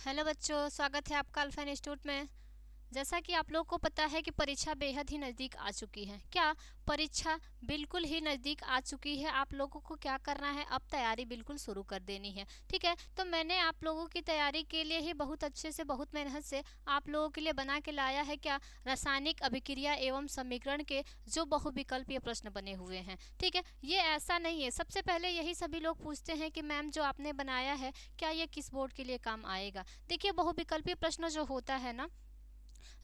Hello बच्चों, स्वागत है आपका अल्फा इंस्टीट्यूट में। जैसा कि आप लोगों को पता है कि परीक्षा बेहद ही नज़दीक आ चुकी है। क्या परीक्षा बिल्कुल ही नज़दीक आ चुकी है। आप लोगों को क्या करना है, अब तैयारी बिल्कुल शुरू कर देनी है। ठीक है, तो मैंने आप लोगों की तैयारी के लिए ही बहुत अच्छे से, बहुत मेहनत से आप लोगों के लिए बना के लाया है क्या, रासायनिक अभिक्रिया एवं समीकरण के जो बहुविकल्पीय प्रश्न बने हुए हैं। ठीक है, ये ऐसा नहीं है। सबसे पहले यही सभी लोग पूछते हैं कि मैम जो आपने बनाया है क्या ये किस बोर्ड के लिए काम आएगा। देखिए, बहुविकल्पीय प्रश्न जो होता है ना,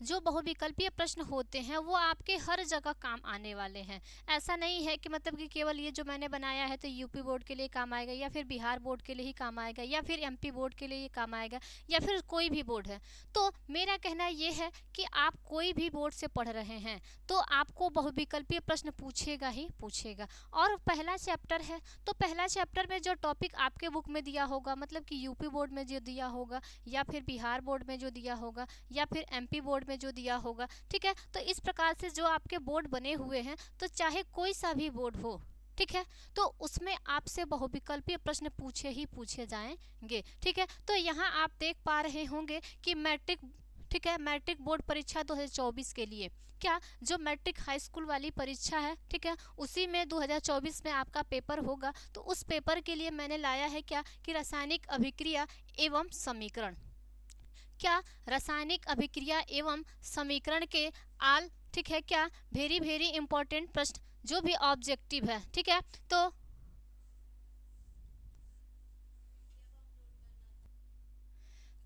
जो बहुविकल्पीय प्रश्न होते हैं वो आपके हर जगह काम आने वाले हैं। ऐसा नहीं है कि मतलब कि केवल ये जो मैंने बनाया है तो यूपी बोर्ड के लिए काम आएगा, या फिर बिहार बोर्ड के लिए ही काम आएगा, या फिर एमपी बोर्ड के लिए ही काम आएगा, या फिर कोई भी बोर्ड है। तो मेरा कहना ये है कि आप कोई भी बोर्ड से पढ़ रहे हैं तो आपको बहुविकल्पीय प्रश्न पूछेगा ही पूछेगा। और पहला चैप्टर है तो पहला चैप्टर में जो टॉपिक आपके बुक में दिया होगा, मतलब कि यूपी बोर्ड में जो दिया होगा, या फिर बिहार बोर्ड में जो दिया होगा, या फिर एमपी बोर्ड में जो दिया होगा। ठीक है, तो इस प्रकार से जो आपके बोर्ड बने हुए हैं, तो चाहे कोई सा भी बोर्ड हो, ठीक है, तो उसमें आपसे बहुविकल्पीय प्रश्न पूछे ही पूछे जाएंगे। ठीक है, तो यहाँ आप देख पा रहे होंगे कि मैट्रिक, ठीक है, मैट्रिक बोर्ड परीक्षा 2024 के लिए क्या, जो मैट्रिक हाई स्कूल वाली परीक्षा है, ठीक है, उसी में 2024 में आपका पेपर होगा। तो उस पेपर के लिए मैंने लाया है क्या कि रासायनिक अभिक्रिया एवं समीकरण। क्या रासायनिक अभिक्रिया एवं समीकरण के आल, ठीक है, क्या वेरी वेरी इंपॉर्टेंट प्रश्न जो भी ऑब्जेक्टिव है। ठीक है,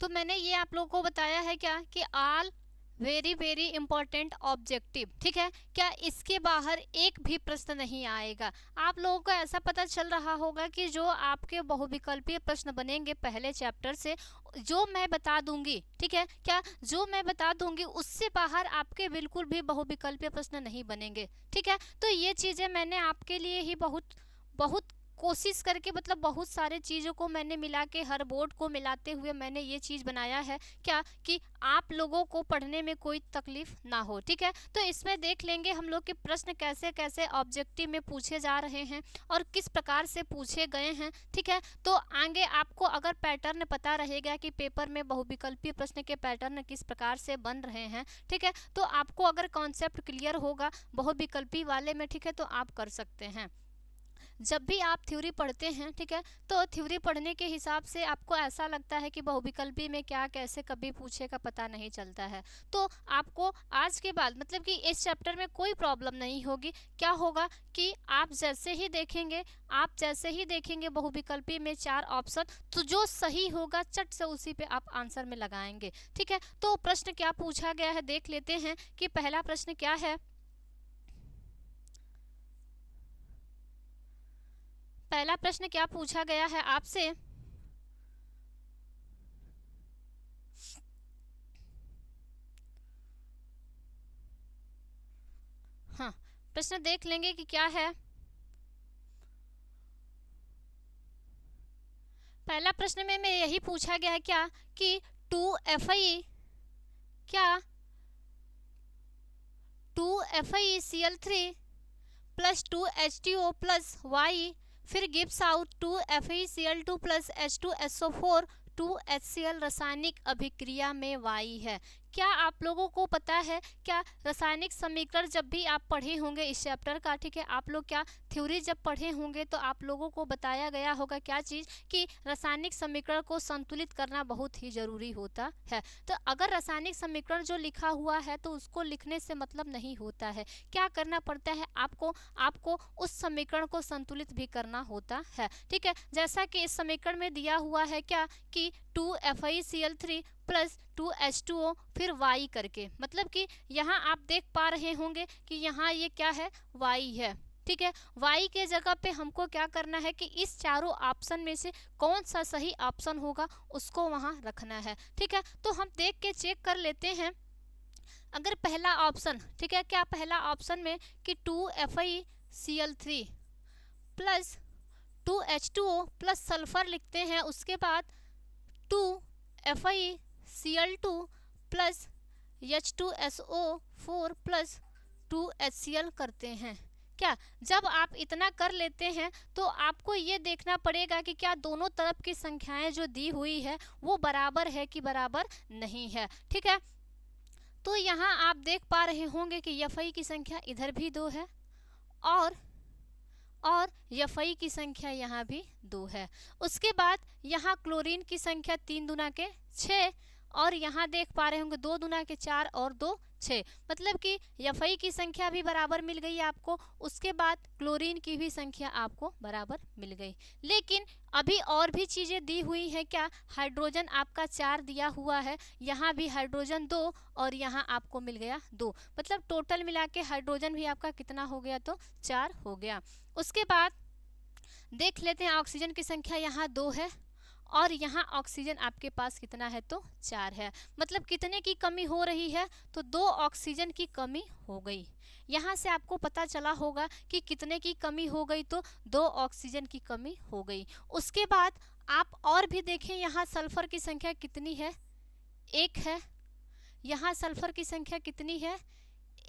तो मैंने ये आप लोगों को बताया है क्या कि आल वेरी वेरी इंपॉर्टेंट ऑब्जेक्टिव। ठीक है, क्या इसके बाहर एक भी प्रश्न नहीं आएगा। आप लोगों को ऐसा पता चल रहा होगा कि जो आपके बहुविकल्पीय प्रश्न बनेंगे पहले चैप्टर से, जो मैं बता दूंगी, ठीक है, क्या जो मैं बता दूंगी उससे बाहर आपके बिल्कुल भी बहुविकल्पीय प्रश्न नहीं बनेंगे। ठीक है, तो ये चीज़ें मैंने आपके लिए ही बहुत बहुत कोशिश करके, मतलब बहुत सारे चीज़ों को मैंने मिला के, हर बोर्ड को मिलाते हुए मैंने ये चीज़ बनाया है क्या कि आप लोगों को पढ़ने में कोई तकलीफ ना हो। ठीक है, तो इसमें देख लेंगे हम लोग कि प्रश्न कैसे कैसे ऑब्जेक्टिव में पूछे जा रहे हैं और किस प्रकार से पूछे गए हैं। ठीक है, तो आगे आपको अगर पैटर्न पता रहेगा कि पेपर में बहुविकल्पीय प्रश्न के पैटर्न किस प्रकार से बन रहे हैं, ठीक है, तो आपको अगर कॉन्सेप्ट क्लियर होगा बहुविकल्पी वाले में, ठीक है, तो आप कर सकते हैं। जब भी आप थ्योरी पढ़ते हैं, ठीक है, तो थ्योरी पढ़ने के हिसाब से आपको ऐसा लगता है कि बहुविकल्पी में क्या कैसे कभी पूछेगा पता नहीं चलता है। तो आपको आज के बाद, मतलब कि इस चैप्टर में कोई प्रॉब्लम नहीं होगी। क्या होगा कि आप जैसे ही देखेंगे, आप जैसे ही देखेंगे बहुविकल्पी में 4 ऑप्शन, तो जो सही होगा चट से उसी पे आप आंसर में लगाएंगे। ठीक है, तो प्रश्न क्या पूछा गया है देख लेते हैं कि पहला प्रश्न क्या है। पहला प्रश्न क्या पूछा गया है आपसे। हाँ, प्रश्न देख लेंगे कि क्या है। पहला प्रश्न में यही पूछा गया है क्या कि 2FI, क्या 2FeCl3 plus 2H2O plus Y फिर gives out 2FeCl2 plus H2SO4 2HCl रासायनिक अभिक्रिया में Y है। क्या आप लोगों को पता है क्या रासायनिक समीकरण जब भी आप पढ़े होंगे इस चैप्टर का, ठीक है, आप लोग क्या थ्योरी जब पढ़े होंगे तो आप लोगों को बताया गया होगा क्या चीज़ कि रासायनिक समीकरण को संतुलित करना बहुत ही ज़रूरी होता है। तो अगर रासायनिक समीकरण जो लिखा हुआ है तो उसको लिखने से मतलब नहीं होता है। क्या करना पड़ता है आपको, आपको उस समीकरण को संतुलित भी करना होता है। ठीक है, जैसा कि इस समीकरण में दिया हुआ है क्या कि 2FeCl3 प्लस 2H2O फिर Y करके, मतलब कि यहाँ आप देख पा रहे होंगे कि यहाँ ये क्या है, Y है। ठीक है, Y के जगह पे हमको क्या करना है कि इस चारों ऑप्शन में से कौन सा सही ऑप्शन होगा उसको वहाँ रखना है। ठीक है, तो हम देख के चेक कर लेते हैं। अगर पहला ऑप्शन, ठीक है, क्या पहला ऑप्शन में कि 2FeCl3 plus 2H2O plus sulphur लिखते हैं, उसके बाद 2FeCl2 plus H2SO4 plus 2HCl करते हैं। क्या जब आप इतना कर लेते हैं तो आपको ये देखना पड़ेगा कि क्या दोनों तरफ की संख्याएं जो दी हुई है वो बराबर है कि बराबर नहीं है। ठीक है, तो यहाँ आप देख पा रहे होंगे कि एफ की संख्या इधर भी 2 है और एफ की संख्या यहाँ भी 2 है। उसके बाद यहाँ क्लोरीन की संख्या 3 दूना के 6 और यहाँ देख पा रहे होंगे 2 दूना के 4 और 2 6, मतलब कि एफ की संख्या भी बराबर मिल गई आपको। उसके बाद क्लोरीन की भी संख्या आपको बराबर मिल गई। लेकिन अभी और भी चीज़ें दी हुई हैं। क्या हाइड्रोजन आपका 4 दिया हुआ है, यहाँ भी हाइड्रोजन 2 और यहाँ आपको मिल गया 2, मतलब टोटल मिला के हाइड्रोजन भी आपका कितना हो गया, तो 4 हो गया। उसके बाद देख लेते हैं ऑक्सीजन की संख्या यहाँ 2 है और यहाँ ऑक्सीजन आपके पास कितना है, तो 4 है, मतलब कितने की कमी हो रही है, तो 2 ऑक्सीजन की कमी हो गई। यहाँ से आपको पता चला होगा कि कितने की कमी हो गई, तो 2 ऑक्सीजन की कमी हो गई। उसके बाद आप और भी देखें, यहाँ सल्फर की संख्या कितनी है, 1 है, यहाँ सल्फर की संख्या कितनी है,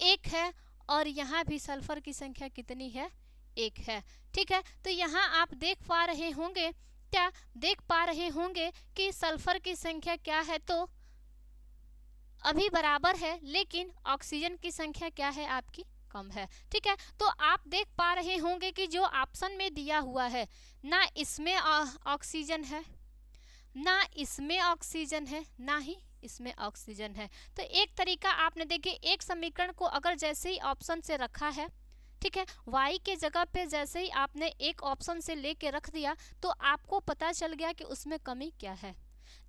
1 है, और यहाँ भी सल्फर की संख्या कितनी है, 1 है। ठीक है, तो यहाँ आप देख पा रहे होंगे, क्या देख पा रहे होंगे कि सल्फर की संख्या क्या है, तो अभी बराबर है, लेकिन ऑक्सीजन की संख्या क्या है आपकी, कम है। ठीक है, तो आप देख पा रहे होंगे कि जो ऑप्शन में दिया हुआ है, ना इसमें ऑक्सीजन है, ना इसमें ऑक्सीजन है, ना ही इसमें ऑक्सीजन है। तो एक तरीका आपने देखिए, एक समीकरण को अगर जैसे ही ऑप्शन से रखा है, ठीक है, y के जगह पे जैसे ही आपने एक ऑप्शन से लेके रख दिया, तो आपको पता चल गया कि उसमें कमी क्या है।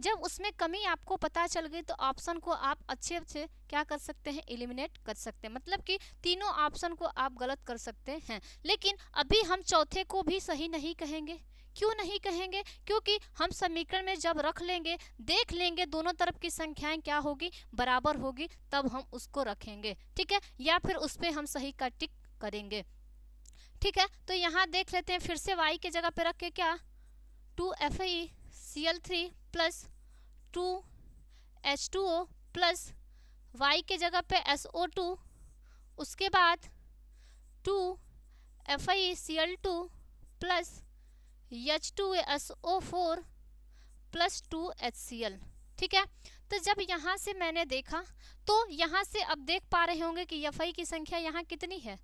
जब उसमें कमी आपको पता चल गई, तो ऑप्शन को आप अच्छे से क्या कर सकते हैं, एलिमिनेट कर सकते हैं, मतलब कि तीनों ऑप्शन को आप गलत कर सकते हैं। लेकिन अभी हम चौथे को भी सही नहीं कहेंगे। क्यों नहीं कहेंगे, क्योंकि हम समीकरण में जब रख लेंगे, देख लेंगे दोनों तरफ की संख्याएं क्या होगी, बराबर होगी, तब हम उसको रखेंगे। ठीक है, या फिर उस पर हम सही का टिक करेंगे। ठीक है, तो यहाँ देख लेते हैं, फिर से y के जगह पे रख के क्या, 2FeCl3 plus 2H2O plus y के जगह पे SO2, उसके बाद 2FeCl2 plus H2SO4 plus 2HCl। ठीक है, तो जब यहाँ से मैंने देखा, तो यहाँ से अब देख पा रहे होंगे कि Fi की संख्या यहाँ कितनी है,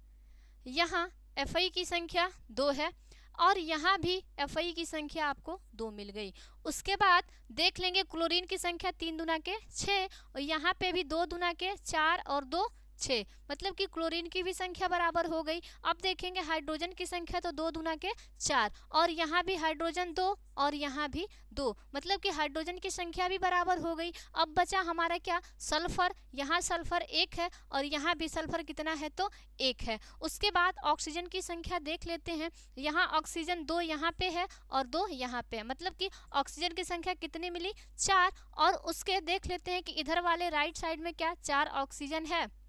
यहाँ Fi की संख्या 2 है और यहाँ भी Fi की संख्या आपको 2 मिल गई। उसके बाद देख लेंगे क्लोरीन की संख्या 3 दूना के 6 और यहाँ पे भी 2 दूना के 4 और 2 6, मतलब कि क्लोरीन की भी संख्या बराबर हो गई। अब देखेंगे हाइड्रोजन की संख्या, तो 2 दूना के 4 और यहाँ भी हाइड्रोजन 2 और यहाँ भी 2, मतलब कि हाइड्रोजन की संख्या भी बराबर हो गई। अब बचा हमारा क्या, सल्फर, यहाँ सल्फर 1 है और यहाँ भी सल्फर कितना है, तो 1 है। उसके बाद ऑक्सीजन की संख्या देख लेते हैं, यहाँ ऑक्सीजन 2 यहाँ पे है और 2 यहाँ पे है, मतलब कि ऑक्सीजन की संख्या कितनी मिली, 4। और उसके देख लेते हैं कि इधर वाले राइट साइड में क्या 4 ऑक्सीजन है।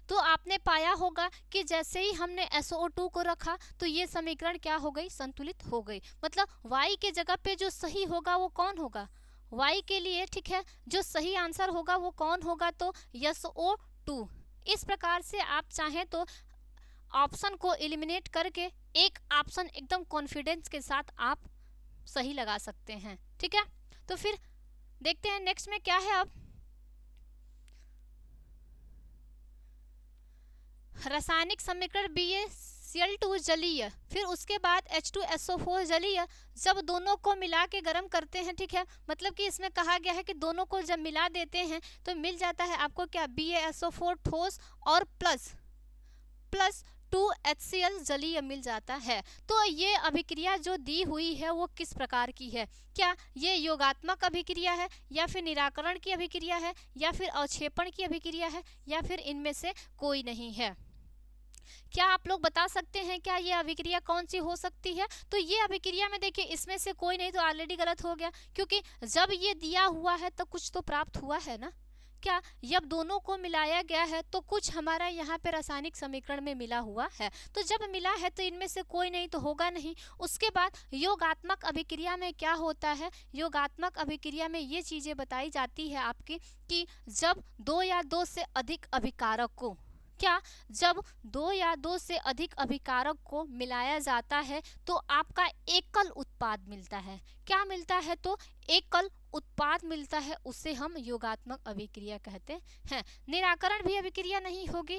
तो आपने पाया होगा कि जैसे ही हमने SO2 को रखा, तो ये समीकरण क्या हो गई, संतुलित हो गई। मतलब y के जगह पे जो सही होगा वो कौन होगा, y के लिए, ठीक है, जो सही आंसर होगा वो कौन होगा, तो SO2। इस प्रकार से आप चाहें तो ऑप्शन को एलिमिनेट करके एक ऑप्शन एकदम कॉन्फिडेंस के साथ आप सही लगा सकते हैं। ठीक है, तो फिर देखते हैं नेक्स्ट में क्या है। अब रासायनिक समीकरण BaCl2 जलीय, फिर उसके बाद H2SO4 जलीय, जब दोनों को मिला के गर्म करते हैं, ठीक है, मतलब कि इसमें कहा गया है कि दोनों को जब मिला देते हैं तो मिल जाता है आपको क्या, BaSO4 ठोस और प्लस 2HCl जलीय मिल जाता है। तो ये अभिक्रिया जो दी हुई है वो किस प्रकार की है, क्या ये योगात्मक अभिक्रिया है, या फिर निराकरण की अभिक्रिया है, या फिर अवक्षेपण की अभिक्रिया है, या फिर इनमें से कोई नहीं है। क्या आप लोग बता सकते हैं क्या ये अभिक्रिया कौन सी हो सकती है। तो ये अभिक्रिया में देखिए, इसमें से कोई नहीं, तो ऑलरेडी गलत हो गया, क्योंकि जब ये दिया हुआ है तो कुछ तो प्राप्त हुआ है ना। क्या जब दोनों को मिलाया गया है तो कुछ हमारा यहाँ पे रासायनिक समीकरण में मिला हुआ है, तो जब मिला है तो इनमें से कोई नहीं तो होगा नहीं। उसके बाद योगात्मक अभिक्रिया में क्या होता है, योगात्मक अभिक्रिया में ये चीज़ें बताई जाती है आपकी कि जब 2 या 2 से अधिक अभिकारक को, क्या जब दो या दो से अधिक अभिकारक को मिलाया जाता है तो आपका एकल उत्पाद मिलता है। क्या मिलता है? तो एकल उत्पाद मिलता है, उसे हम योगात्मक अभिक्रिया कहते हैं। निराकरण भी अभिक्रिया नहीं होगी।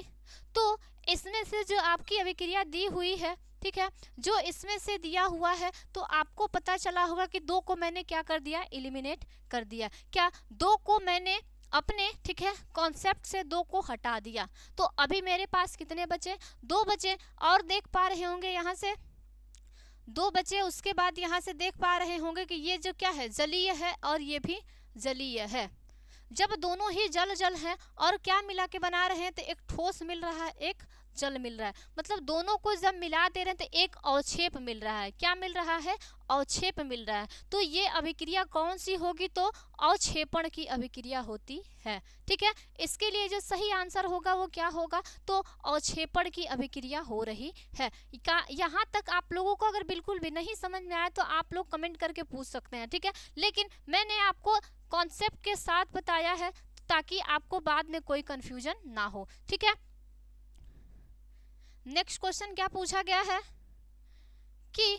तो इसमें से जो आपकी अभिक्रिया दी हुई है, ठीक है, जो इसमें से दिया हुआ है, तो आपको पता चला होगा कि दो को मैंने क्या कर दिया, एलिमिनेट कर दिया। क्या दो को मैंने अपने, ठीक है, कॉन्सेप्ट से दो को हटा दिया। तो अभी मेरे पास कितने बचे? दो बचे। और देख पा रहे होंगे यहाँ से दो बचे। उसके बाद यहाँ से देख पा रहे होंगे कि ये जो क्या है, जलीय है और ये भी जलीय है। जब दोनों ही जल जल हैं और क्या मिला के बना रहे हैं, तो एक ठोस मिल रहा है, एक जल मिल रहा है। मतलब दोनों को जब मिला दे रहे हैं तो एक अवक्षेप मिल रहा है। क्या मिल रहा है? अवक्षेप मिल रहा है। तो ये अभिक्रिया कौन सी होगी? तो अवक्षेपण की अभिक्रिया होती है। ठीक है, इसके लिए जो सही आंसर होगा वो क्या होगा? तो अवक्षेपण की अभिक्रिया हो रही है। यहाँ तक आप लोगों को अगर बिल्कुल भी नहीं समझ में आया तो आप लोग कमेंट करके पूछ सकते हैं। ठीक है, लेकिन मैंने आपको कॉन्सेप्ट के साथ बताया है ताकि आपको बाद में कोई कंफ्यूजन ना हो। ठीक है, नेक्स्ट क्वेश्चन क्या पूछा गया है कि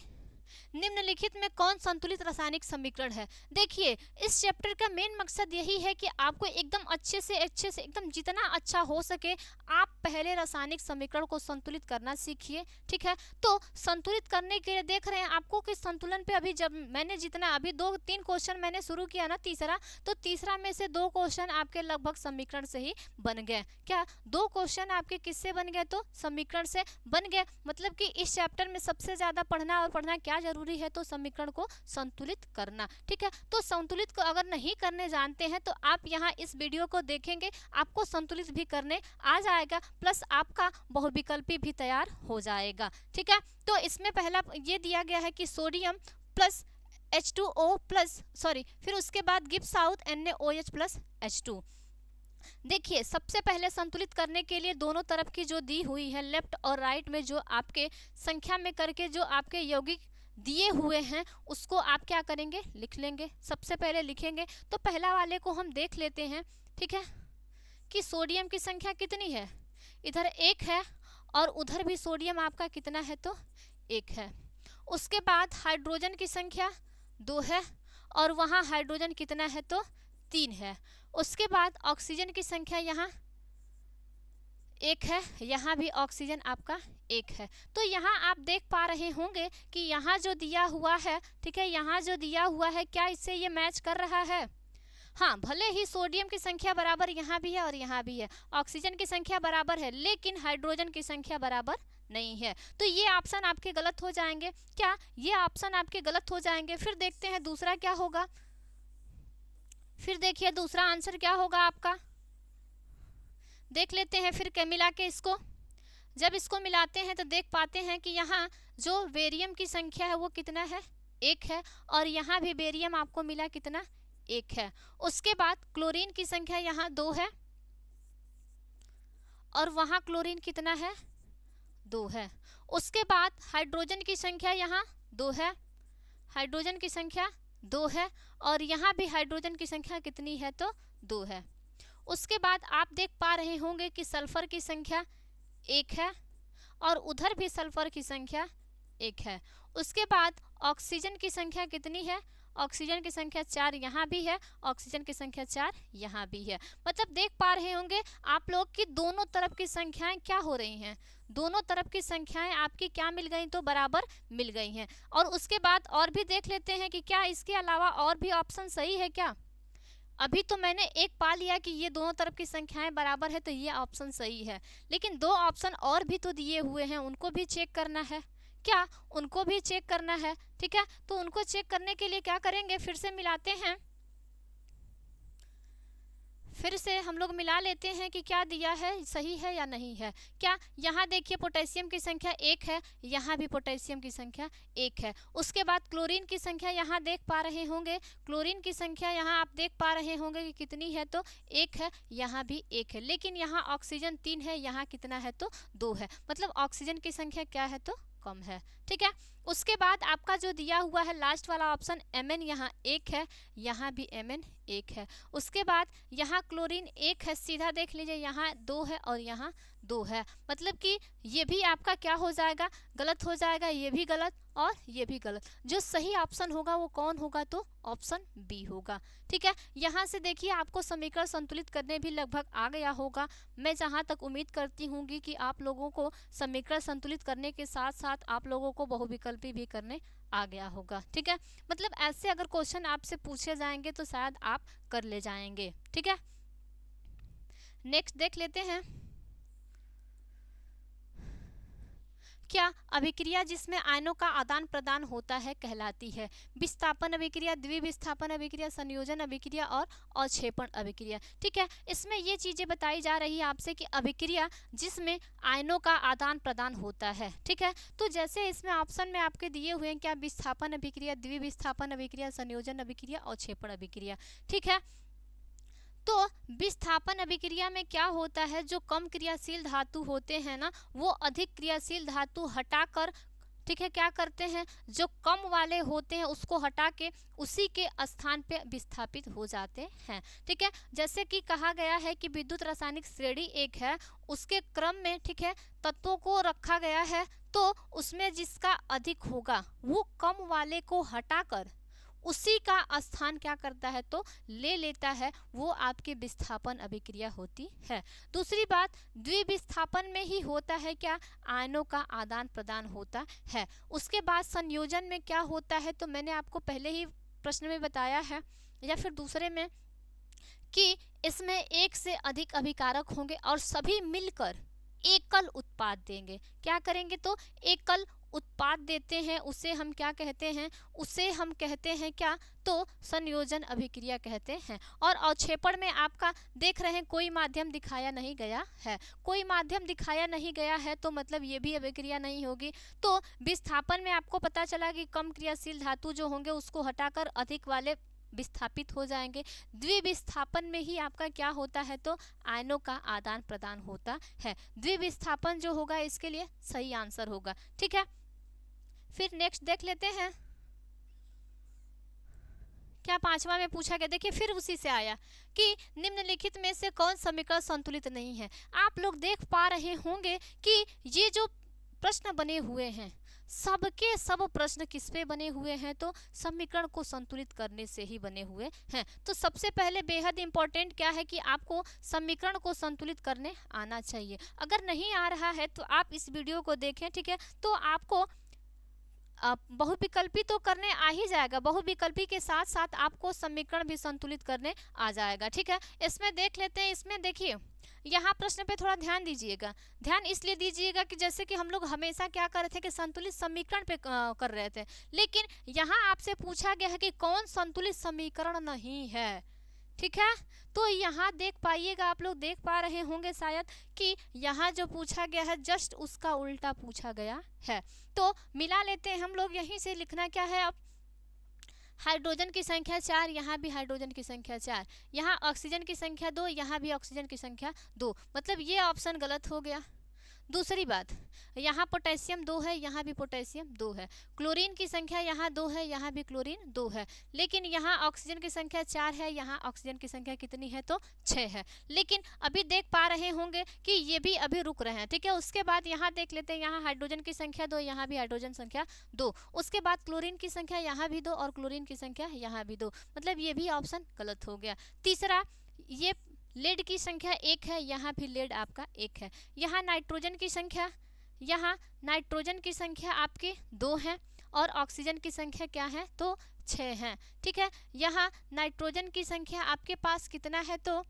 निम्नलिखित में कौन संतुलित रासायनिक समीकरण है। देखिए, इस चैप्टर का मेन मकसद यही है कि आपको एकदम अच्छे से एकदम जितना अच्छा हो सके आप पहले रासायनिक समीकरण को संतुलित करना सीखिए। ठीक है, तो संतुलित करने के लिए देख रहे हैं आपको कि संतुलन पे अभी जब मैंने जितना अभी 2-3 क्वेश्चन मैंने शुरू किया ना, तीसरा में से 2 क्वेश्चन आपके लगभग समीकरण से ही बन गए। क्या 2 क्वेश्चन आपके किससे बन गए? तो समीकरण से बन गए। मतलब कि इस चैप्टर में सबसे ज्यादा पढ़ना और पढ़ना क्या जरूरी है? तो समीकरण को संतुलित करना। ठीक है, तो संतुलित को अगर नहीं करने जानते हैं तो आप यहाँ इस वीडियो को देखेंगे, आपको संतुलित भी करने आ जाएगा, प्लस आपका बहुविकल्पी भी तैयार हो जाएगा। ठीक है, तो इसमें पहला ये दिया गया है कि सोडियम प्लस H2O प्लस फिर उसके बाद Gibbs out NaOH plus H2। देखिए, सबसे पहले संतुलित करने के लिए दोनों तरफ की जो दी हुई है लेफ्ट और राइट में जो आपके संख्या में करके जो आपके यौगिक दिए हुए हैं उसको आप क्या करेंगे? लिख लेंगे। सबसे पहले लिखेंगे तो पहला वाले को हम देख लेते हैं। ठीक है, कि सोडियम की संख्या कितनी है? इधर 1 है और उधर भी सोडियम आपका कितना है? तो 1 है। उसके बाद हाइड्रोजन की संख्या 2 है और वहाँ हाइड्रोजन कितना है? तो 3 है। उसके बाद ऑक्सीजन की संख्या यहाँ 1 है, यहाँ भी ऑक्सीजन आपका 1 है। तो यहाँ आप देख पा रहे होंगे कि यहाँ जो दिया हुआ है, ठीक है, यहाँ जो दिया हुआ है क्या इससे ये मैच कर रहा है? हाँ, भले ही सोडियम की संख्या बराबर यहाँ भी है और यहाँ भी है, ऑक्सीजन की संख्या बराबर है, लेकिन हाइड्रोजन की संख्या बराबर नहीं है। तो ये ऑप्शन आपके गलत हो जाएंगे। क्या ये ऑप्शन आपके गलत हो जाएंगे? फिर देखते हैं दूसरा क्या होगा। फिर देखिए दूसरा आंसर क्या होगा आपका, देख लेते हैं फिर क्या मिला के इसको। जब इसको मिलाते हैं तो देख पाते हैं कि यहाँ जो बेरियम की संख्या है वो कितना है? 1 है और यहाँ भी बेरियम आपको मिला कितना? 1 है। उसके बाद क्लोरीन की संख्या यहाँ 2 है और वहाँ क्लोरीन कितना है? 2 है। उसके बाद हाइड्रोजन की संख्या यहाँ 2 है, हाइड्रोजन की संख्या 2 है और यहाँ भी हाइड्रोजन की संख्या कितनी है? तो 2 है। उसके बाद आप देख पा रहे होंगे कि सल्फर की संख्या 1 है और उधर भी सल्फर की संख्या 1 है। उसके बाद ऑक्सीजन की संख्या कितनी है? ऑक्सीजन की संख्या 4 यहाँ भी है, ऑक्सीजन की संख्या 4 यहाँ भी है। मतलब देख पा रहे होंगे आप लोग कि दोनों तरफ की संख्याएं क्या हो रही हैं? दोनों तरफ की संख्याएं आपकी क्या मिल गई? तो बराबर मिल गई हैं। और उसके बाद और भी देख लेते हैं कि क्या इसके अलावा और भी ऑप्शन सही है क्या। अभी तो मैंने एक पा लिया कि ये दोनों तरफ की संख्याएं बराबर है तो ये ऑप्शन सही है, लेकिन 2 ऑप्शन और भी तो दिए हुए हैं, उनको भी चेक करना है। क्या उनको भी चेक करना है? ठीक है, तो उनको चेक करने के लिए क्या करेंगे? फिर से मिलाते हैं, फिर से हम लोग मिला लेते हैं कि क्या दिया है, सही है या नहीं है। क्या यहाँ देखिए पोटेशियम की संख्या 1 है, यहाँ भी पोटेशियम की संख्या 1 है। उसके बाद क्लोरीन की संख्या यहाँ देख पा रहे होंगे, क्लोरीन की संख्या यहाँ आप देख पा रहे होंगे कि कितनी है? तो 1 है, यहाँ भी 1 है, लेकिन यहाँ ऑक्सीजन 3 है, यहाँ कितना है? तो 2 है। मतलब ऑक्सीजन की संख्या क्या है? तो कम है। ठीक है, उसके बाद आपका जो दिया हुआ है लास्ट वाला ऑप्शन Mn, यहाँ एक है, यहाँ भी Mn एक है। उसके बाद यहाँ क्लोरीन एक है, सीधा देख लीजिए यहाँ दो है और यहाँ दो है, मतलब कि ये भी आपका क्या हो जाएगा, गलत हो जाएगा, ये भी गलत और ये भी गलत। जो सही ऑप्शन होगा वो कौन होगा, तो ऑप्शन बी होगा। ठीक है, यहाँ से देखिए आपको समीकरण संतुलित करने भी लगभग आ गया होगा। मैं जहाँ तक उम्मीद करती हूँ कि आप लोगों को समीकरण संतुलित करने के साथ साथ आप लोगों को बहुविकल्पी भी करने आ गया होगा। ठीक है, मतलब ऐसे अगर क्वेश्चन आपसे पूछे जाएंगे तो शायद आप कर ले जाएंगे। ठीक है, नेक्स्ट देख लेते हैं। क्या अभिक्रिया जिसमें आयनों का आदान प्रदान होता है कहलाती है? विस्थापन अभिक्रिया, द्विविस्थापन अभिक्रिया, संयोजन अभिक्रिया और अवक्षेपण अभिक्रिया। ठीक है, इसमें ये चीजें बताई जा रही है आपसे कि अभिक्रिया जिसमें आयनों का आदान प्रदान होता है। ठीक है, तो जैसे इसमें ऑप्शन में आपके दिए हुए हैं क्या, विस्थापन अभिक्रिया, द्विविस्थापन अभिक्रिया, संयोजन अभिक्रिया, अवक्षेपण अभिक्रिया। ठीक है, तो विस्थापन अभिक्रिया में क्या होता है, जो कम क्रियाशील धातु होते हैं ना, वो अधिक क्रियाशील धातु हटाकर, ठीक है, क्या करते हैं, जो कम वाले होते हैं उसको हटा के उसी के स्थान पे विस्थापित हो जाते हैं। ठीक है, जैसे कि कहा गया है कि विद्युत रासायनिक श्रेणी एक है, उसके क्रम में, ठीक है, तत्वों को रखा गया है, तो उसमें जिसका अधिक होगा वो कम वाले को हटाकर उसी का स्थान क्या करता है, तो ले लेता है, वो आपकी विस्थापन अभिक्रिया होती है। दूसरी बात, द्विविस्थापन में ही होता है क्या, आयनों का आदान प्रदान होता है। उसके बाद संयोजन में क्या होता है, तो मैंने आपको पहले ही प्रश्न में बताया है या फिर दूसरे में कि इसमें एक से अधिक अभिकारक होंगे और सभी मिलकर एकल उत्पाद देंगे। क्या करेंगे, तो एकल उत्पाद देते हैं, उसे हम क्या कहते हैं, उसे हम कहते हैं क्या, तो संयोजन अभिक्रिया कहते हैं। और अवक्षेपण में आपका देख रहे हैं कोई माध्यम दिखाया नहीं गया है, कोई माध्यम दिखाया नहीं गया है तो मतलब ये भी अभिक्रिया नहीं होगी। तो विस्थापन में आपको पता चला कि कम क्रियाशील धातु जो होंगे उसको हटाकर अधिक वाले विस्थापित हो जाएंगे। द्विविस्थापन में ही आपका क्या होता है, तो आयनों का आदान प्रदान होता है। द्विविस्थापन जो होगा इसके लिए सही आंसर होगा। ठीक है, फिर नेक्स्ट देख लेते हैं। क्या पांचवा में पूछा गया, देखिए फिर उसी से आया कि निम्नलिखित में से कौन समीकरण संतुलित नहीं है। आप लोग देख पा रहे होंगे कि ये जो प्रश्न बने हुए हैं सबके सब प्रश्न किस पे बने हुए हैं, तो समीकरण को संतुलित करने से ही बने हुए हैं। तो सबसे पहले बेहद इंपॉर्टेंट क्या है कि आपको समीकरण को संतुलित करने आना चाहिए। अगर नहीं आ रहा है तो आप इस वीडियो को देखें। ठीक है, तो आपको बहुविकल्पी तो करने आ ही जाएगा, बहुविकल्पी के साथ साथ आपको समीकरण भी संतुलित करने आ जाएगा। ठीक है, इसमें देख लेते हैं। इसमें देखिए यहाँ प्रश्न पे थोड़ा ध्यान दीजिएगा। ध्यान इसलिए दीजिएगा कि जैसे कि हम लोग हमेशा क्या कर रहे थे कि संतुलित समीकरण पे कर रहे थे, लेकिन यहाँ आपसे पूछा गया है कि कौन संतुलित समीकरण नहीं है। ठीक है, तो यहाँ देख पाइएगा, आप लोग देख पा रहे होंगे शायद कि यहाँ जो पूछा गया है जस्ट उसका उल्टा पूछा गया है। तो मिला लेते हैं हम लोग। यहीं से लिखना क्या है, अब हाइड्रोजन की संख्या 4, यहाँ भी हाइड्रोजन की संख्या 4, यहाँ ऑक्सीजन की संख्या 2, यहाँ भी ऑक्सीजन की संख्या 2, मतलब ये ऑप्शन गलत हो गया। दूसरी बात, यहाँ पोटेशियम 2 है, यहाँ भी पोटेशियम 2 है। क्लोरीन की संख्या यहाँ 2 है, यहाँ भी क्लोरीन 2 है, लेकिन यहाँ ऑक्सीजन की संख्या 4 है, यहाँ ऑक्सीजन की संख्या कितनी है, तो 6 है। लेकिन अभी देख पा रहे होंगे कि ये भी अभी रुक रहे हैं। ठीक है, उसके बाद यहाँ देख लेते हैं, यहाँ हाइड्रोजन की संख्या 2, यहाँ भी हाइड्रोजन संख्या 2, उसके बाद क्लोरीन की संख्या यहाँ भी 2 और क्लोरीन की संख्या यहाँ भी 2, मतलब ये भी ऑप्शन गलत हो गया। तीसरा, ये लेड की संख्या 1 है, यहाँ भी लेड आपका 1 है। यहाँ नाइट्रोजन की संख्या, यहाँ नाइट्रोजन की संख्या आपकी 2 है और ऑक्सीजन की संख्या क्या है, तो 6 है। ठीक है, यहाँ नाइट्रोजन की संख्या आपके पास कितना है, तो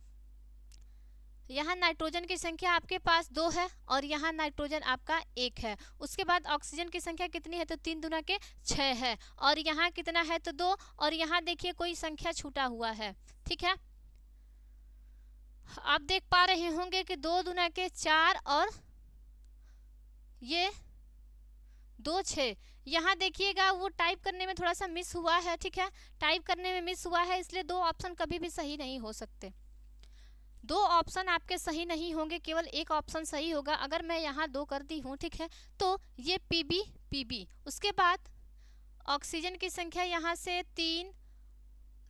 यहाँ नाइट्रोजन की संख्या आपके पास 2 है और यहाँ नाइट्रोजन आपका 1 है। उसके बाद ऑक्सीजन की संख्या कितनी है, तो 3 दूना के 6 है और यहाँ कितना है, तो 2, और यहाँ देखिए कोई संख्या छूटा हुआ है। ठीक है, आप देख पा रहे होंगे कि 2 दूना के 4 और ये 2 6, यहाँ देखिएगा वो टाइप करने में थोड़ा सा मिस हुआ है। ठीक है, टाइप करने में मिस हुआ है, इसलिए 2 ऑप्शन कभी भी सही नहीं हो सकते। दो ऑप्शन आपके सही नहीं होंगे, केवल एक ऑप्शन सही होगा। अगर मैं यहाँ 2 कर दी हूँ, ठीक है, तो ये पीबी पीबी। उसके बाद ऑक्सीजन की संख्या यहाँ से 3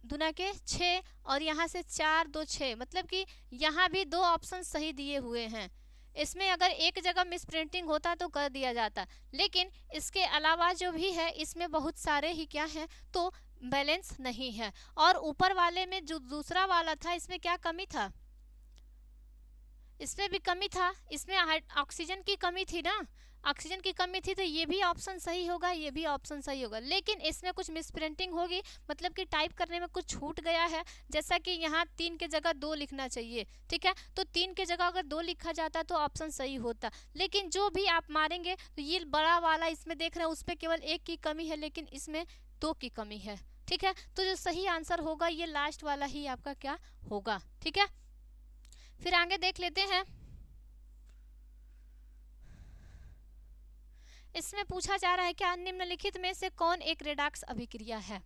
दूना के 6 और यहाँ से 4 2 6, मतलब कि यहाँ भी 2 ऑप्शन सही दिए हुए हैं। इसमें अगर एक जगह मिस प्रिंटिंग होता तो कर दिया जाता, लेकिन इसके अलावा जो भी है इसमें बहुत सारे ही क्या हैं, तो बैलेंस नहीं है। और ऊपर वाले में जो दूसरा वाला था इसमें क्या कमी था, इसमें भी कमी था, इसमें ऑक्सीजन की कमी थी ना, ऑक्सीजन की कमी थी, तो ये भी ऑप्शन सही होगा, ये भी ऑप्शन सही होगा। लेकिन इसमें कुछ मिसप्रिंटिंग होगी, मतलब कि टाइप करने में कुछ छूट गया है। जैसा कि यहाँ 3 के जगह 2 लिखना चाहिए, ठीक है, तो 3 के जगह अगर 2 लिखा जाता तो ऑप्शन सही होता। लेकिन जो भी आप मारेंगे तो ये बड़ा वाला इसमें देख रहे हैं, उस पर केवल 1 की कमी है, लेकिन इसमें 2 की कमी है, ठीक है। तो जो सही आंसर होगा ये लास्ट वाला ही आपका क्या होगा, ठीक है। फिर आगे देख लेते हैं। इसमें पूछा जा रहा है क्या निम्नलिखित में से कौन एक रेडॉक्स अभिक्रिया है,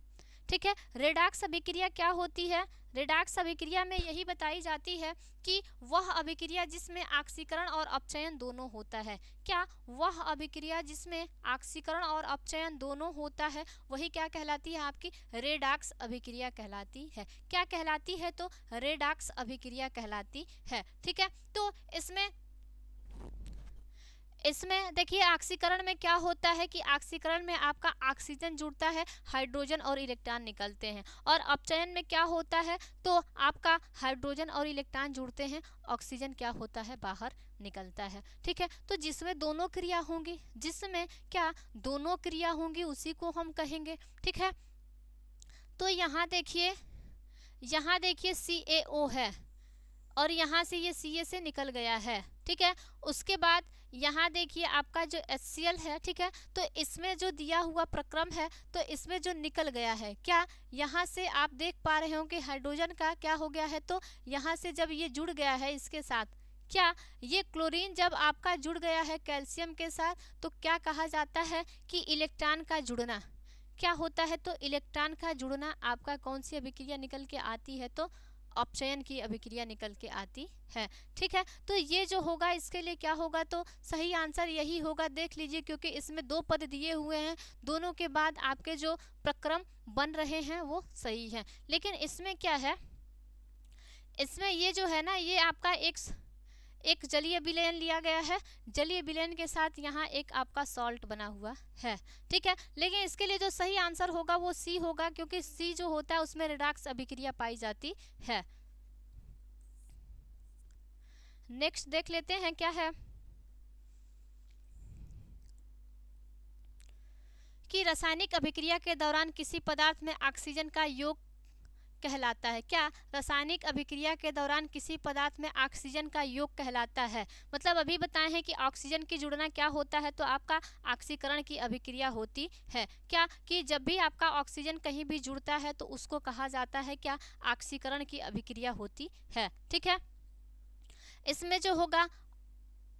ठीक है। रेडॉक्स अभिक्रिया क्या होती है, रेडॉक्स अभिक्रिया में यही बताई जाती है कि वह अभिक्रिया जिसमें ऑक्सीकरण और अपचयन दोनों होता है। क्या वह अभिक्रिया जिसमें ऑक्सीकरण और अपचयन दोनों होता है वही क्या कहलाती है, आपकी रेडॉक्स अभिक्रिया कहलाती है। क्या कहलाती है, तो रेडॉक्स अभिक्रिया कहलाती है, ठीक है। तो इसमें देखिए ऑक्सीकरण में क्या होता है कि ऑक्सीकरण में आपका ऑक्सीजन जुड़ता है, हाइड्रोजन और इलेक्ट्रॉन निकलते हैं। और अपचयन में क्या होता है, तो आपका हाइड्रोजन और इलेक्ट्रॉन जुड़ते हैं, ऑक्सीजन क्या होता है, बाहर निकलता है, ठीक है। तो जिसमें दोनों क्रिया होंगी, जिसमें क्या दोनों क्रिया होंगी उसी को हम कहेंगे, ठीक है। तो यहाँ देखिए CaO है और यहाँ से ये Ca से निकल गया है, ठीक है। उसके बाद यहाँ देखिए आपका जो HCl है, ठीक है, तो इसमें जो दिया हुआ प्रक्रम है तो इसमें जो निकल गया है, क्या यहाँ से आप देख पा रहे हो कि हाइड्रोजन का क्या हो गया है, तो यहाँ से जब ये जुड़ गया है इसके साथ, क्या ये क्लोरीन जब आपका जुड़ गया है कैल्शियम के साथ, तो क्या कहा जाता है कि इलेक्ट्रॉन का जुड़ना क्या होता है, तो इलेक्ट्रॉन का जुड़ना आपका कौन सी अभिक्रिया निकल के आती है, तो अपचयन की अभिक्रिया निकल के आती है, ठीक है। तो ये जो होगा इसके लिए क्या होगा, तो सही आंसर यही होगा। देख लीजिए क्योंकि इसमें 2 पद दिए हुए हैं, दोनों के बाद आपके जो प्रक्रम बन रहे हैं वो सही है। लेकिन इसमें क्या है, इसमें ये जो है ना, ये आपका एक जलीय विलयन लिया गया है, जलीय विलयन के साथ यहाँ एक आपका सॉल्ट बना हुआ है, ठीक है। लेकिन इसके लिए जो सही आंसर होगा वो सी होगा, क्योंकि सी जो होता है उसमें रेडॉक्स अभिक्रिया पाई जाती है। नेक्स्ट देख लेते हैं क्या है कि रासायनिक अभिक्रिया के दौरान किसी पदार्थ में ऑक्सीजन का योग कहलाता है। क्या रासायनिक अभिक्रिया के दौरान किसी पदार्थ में ऑक्सीजन का योग कहलाता है, मतलब अभी बताए हैं कि ऑक्सीजन की जुड़ना क्या होता है, तो आपका ऑक्सीकरण की अभिक्रिया होती है। क्या कि जब भी आपका ऑक्सीजन कहीं भी जुड़ता है तो उसको कहा जाता है क्या, ऑक्सीकरण की अभिक्रिया होती है, ठीक है। इसमें जो होगा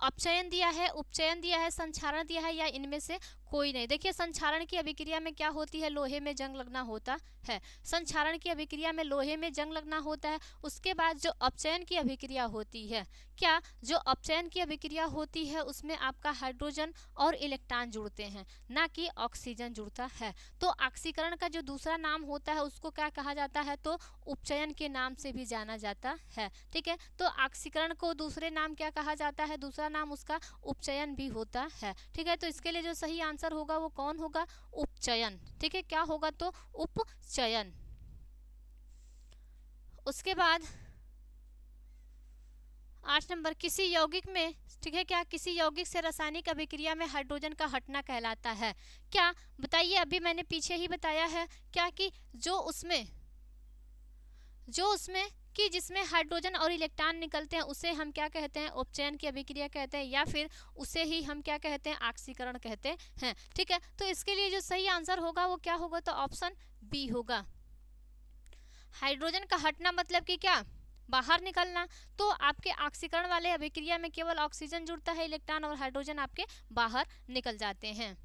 अपचयन दिया है, उपचयन दिया है, संक्षारण दिया है, या इनमें से कोई नहीं। देखिए संक्षारण की अभिक्रिया में क्या होती है, लोहे में जंग लगना होता है, संक्षारण की अभिक्रिया में लोहे में जंग लगना होता है। उसके बाद जो अपचयन की अभिक्रिया होती है, क्या जो अपचयन की अभिक्रिया होती है उसमें आपका हाइड्रोजन और इलेक्ट्रॉन जुड़ते हैं, ना कि ऑक्सीजन जुड़ता है। तो ऑक्सीकरण का जो दूसरा नाम होता है उसको क्या कहा जाता है, तो उपचयन के नाम से भी जाना जाता है, ठीक है। तो ऑक्सीकरण को दूसरे नाम क्या कहा जाता है, दूसरा नाम उसका उपचयन भी होता है, ठीक है। तो इसके लिए जो सही आंसर होगा वो कौन होगा, उपचयन, ठीक है। क्या होगा, तो उपचयन। उसके बाद 8 नंबर, किसी यौगिक में, ठीक है, क्या किसी यौगिक से रासायनिक अभिक्रिया में हाइड्रोजन का हटना कहलाता है। क्या बताइए, अभी मैंने पीछे ही बताया है क्या कि जो उसमें कि जिसमें हाइड्रोजन और इलेक्ट्रॉन निकलते हैं उसे हम क्या कहते हैं, उपचयन की अभिक्रिया कहते हैं, या फिर उसे ही हम क्या कहते हैं, ऑक्सीकरण कहते हैं, ठीक है। तो इसके लिए जो सही आंसर होगा वो क्या होगा, तो ऑप्शन बी होगा। हाइड्रोजन का हटना मतलब कि क्या, बाहर निकलना। तो आपके ऑक्सीकरण वाले अभिक्रिया में केवल ऑक्सीजन जुड़ता है, इलेक्ट्रॉन और हाइड्रोजन आपके बाहर निकल जाते हैं।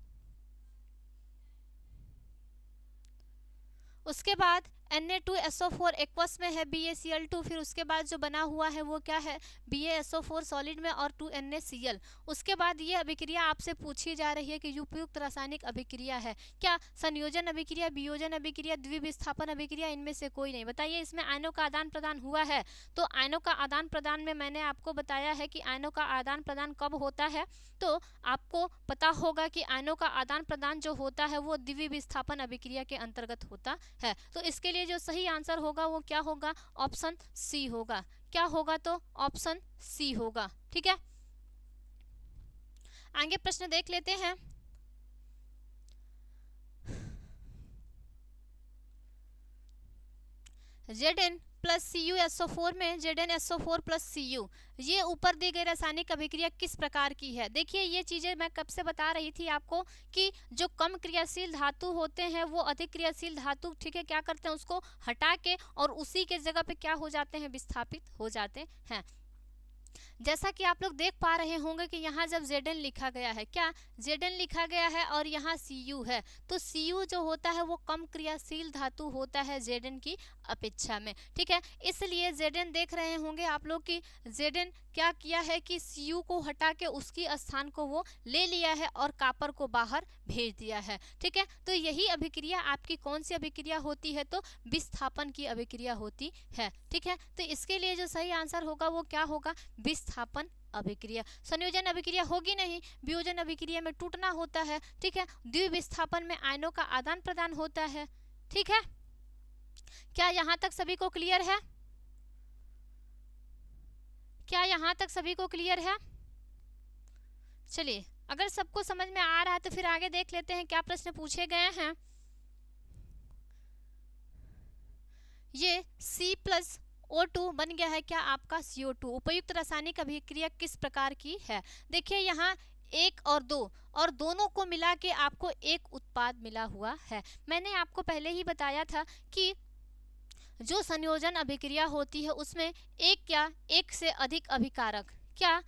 उसके बाद Na2SO4 एक्वस में है BaCl2, फिर उसके बाद जो बना हुआ है वो क्या है BaSO4 सॉलिड में और 2NaCl। उसके बाद ये अभिक्रिया आपसे पूछी जा रही है कि उपयुक्त रासायनिक अभिक्रिया है क्या? संयोजन अभिक्रिया, वियोजन अभिक्रिया, द्विविस्थापन अभिक्रिया, इनमें से कोई नहीं। बताइए इसमें आयनों का आदान प्रदान हुआ है? तो आयनों का आदान प्रदान में मैंने आपको बताया है कि आयनों का आदान प्रदान कब होता है, तो आपको पता होगा कि आयनों का आदान प्रदान जो होता है वो द्विविस्थापन अभिक्रिया के अंतर्गत होता है। तो इसके लिए जो सही आंसर होगा वो क्या होगा? ऑप्शन सी होगा। क्या होगा? तो ऑप्शन सी होगा। ठीक है, आगे प्रश्न देख लेते हैं। Zn प्लस CuSO4 में ZnSO4 प्लस Cu, ये ऊपर दी गई रासायनिक अभिक्रिया किस प्रकार की है? देखिए ये चीजें मैं कब से बता रही थी आपको कि जो कम क्रियाशील धातु होते हैं वो अधिक क्रियाशील धातु, ठीक है, क्या करते हैं उसको हटा के और उसी के जगह पे क्या हो जाते हैं? विस्थापित हो जाते हैं। जैसा कि आप लोग देख पा रहे होंगे कि यहाँ जब Zn लिखा गया है, क्या Zn लिखा गया है और यहाँ Cu है, तो Cu जो होता है वो कम क्रियाशील धातु होता है Zn की अपेक्षा में। ठीक है, इसलिए Zn देख रहे होंगे आप लोग कि Zn क्या किया है कि Cu को हटा के उसकी स्थान को वो ले लिया है और कॉपर को बाहर भेज दिया है। ठीक है, तो यही अभिक्रिया आपकी कौन सी अभिक्रिया होती है? तो विस्थापन की अभिक्रिया होती है। ठीक है, तो इसके लिए जो सही आंसर होगा वो क्या होगा? विस्थापन अभिक्रिया। संयोजन अभिक्रिया होगी नहीं, वियोजन अभिक्रिया में टूटना होता है। ठीक है, द्विविस्थापन में आयनों का आदान प्रदान होता है। ठीक है, क्या यहाँ तक सभी को क्लियर है? क्या यहाँ तक सभी को क्लियर है? चलिए, अगर सबको समझ में आ रहा है तो फिर आगे देख लेते हैं क्या प्रश्न पूछे गए हैं। ये C+O2 बन गया है क्या आपका CO2। उपयुक्त रासायनिक अभिक्रिया किस प्रकार की है? देखिए यहाँ 1 और 2 और दोनों को मिला के आपको एक उत्पाद मिला हुआ है। मैंने आपको पहले ही बताया था कि जो संयोजन अभिक्रिया होती है उसमें एक या एक से अधिक अभिकारक, क्या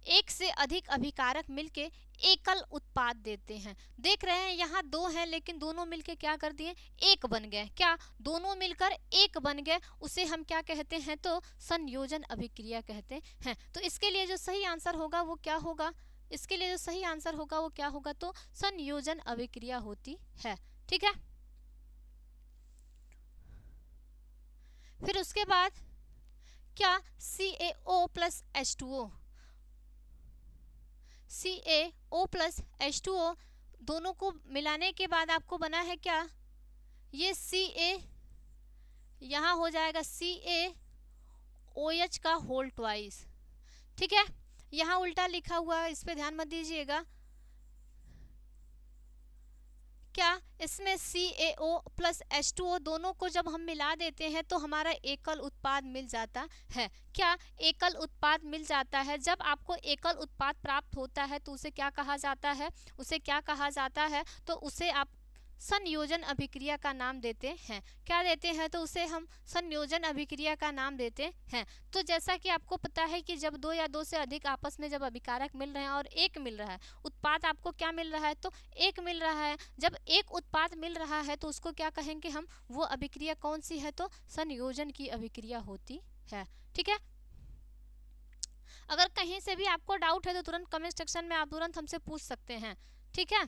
एक से अधिक अभिकारक मिलके एकल उत्पाद देते हैं। देख रहे हैं यहाँ 2 हैं लेकिन दोनों मिलके क्या कर दिए? एक बन गए। क्या दोनों मिलकर एक बन गए? उसे हम क्या कहते हैं? तो संयोजन अभिक्रिया कहते हैं। तो इसके लिए जो सही आंसर होगा वो क्या होगा? इसके लिए जो सही आंसर होगा वो क्या होगा? तो संयोजन अभिक्रिया होती है। ठीक है, फिर उसके बाद क्या CaO plus H2O, CaO plus H2O दोनों को मिलाने के बाद आपको बना है क्या? ये Ca यहाँ हो जाएगा CaOH का होल ट्वाइस। ठीक है, यहाँ उल्टा लिखा हुआ है, इस पे ध्यान मत दीजिएगा। क्या इसमें CaO प्लस H2O दोनों को जब हम मिला देते हैं तो हमारा एकल उत्पाद मिल जाता है। क्या एकल उत्पाद मिल जाता है? जब आपको एकल उत्पाद प्राप्त होता है तो उसे क्या कहा जाता है? उसे क्या कहा जाता है? तो उसे आप संयोजन अभिक्रिया का नाम देते हैं। क्या देते हैं? तो उसे हम संयोजन अभिक्रिया का नाम देते हैं। तो जैसा कि आपको पता है कि जब 2 या 2 से अधिक आपस में जब अभिकारक मिल रहे हैं और एक मिल रहा है, उत्पाद आपको क्या मिल रहा है? तो एक मिल रहा है। जब एक उत्पाद मिल रहा है तो उसको क्या कहेंगे हम? वो अभिक्रिया कौन सी है? तो संयोजन की अभिक्रिया होती है। ठीक है, अगर कहीं से भी आपको डाउट है तो तुरंत कमेंट सेक्शन में आप तुरंत हमसे पूछ सकते हैं। ठीक है,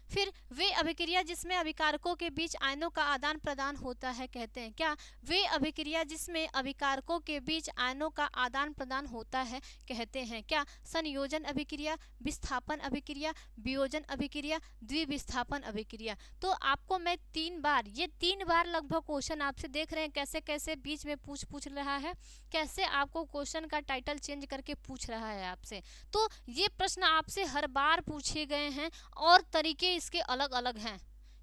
फिर वे अभिक्रिया जिसमें अभिकारकों के बीच आयनों का आदान प्रदान होता है कहते हैं। क्या वे अभिक्रिया जिसमें अभिकारकों के बीच आयनों का आदान प्रदान होता है कहते हैं? क्या संयोजन अभिक्रिया, विस्थापन अभिक्रिया, वियोजन अभिक्रिया, द्विविस्थापन अभिक्रिया। तो आपको मैं 3 बार, ये 3 बार लगभग क्वेश्चन आपसे देख रहे हैं कैसे कैसे बीच में पूछ रहा है, कैसे आपको क्वेश्चन का टाइटल चेंज करके पूछ रहा है आपसे। तो ये प्रश्न आपसे हर बार पूछे गए हैं और तरीके इसके अलग अलग हैं।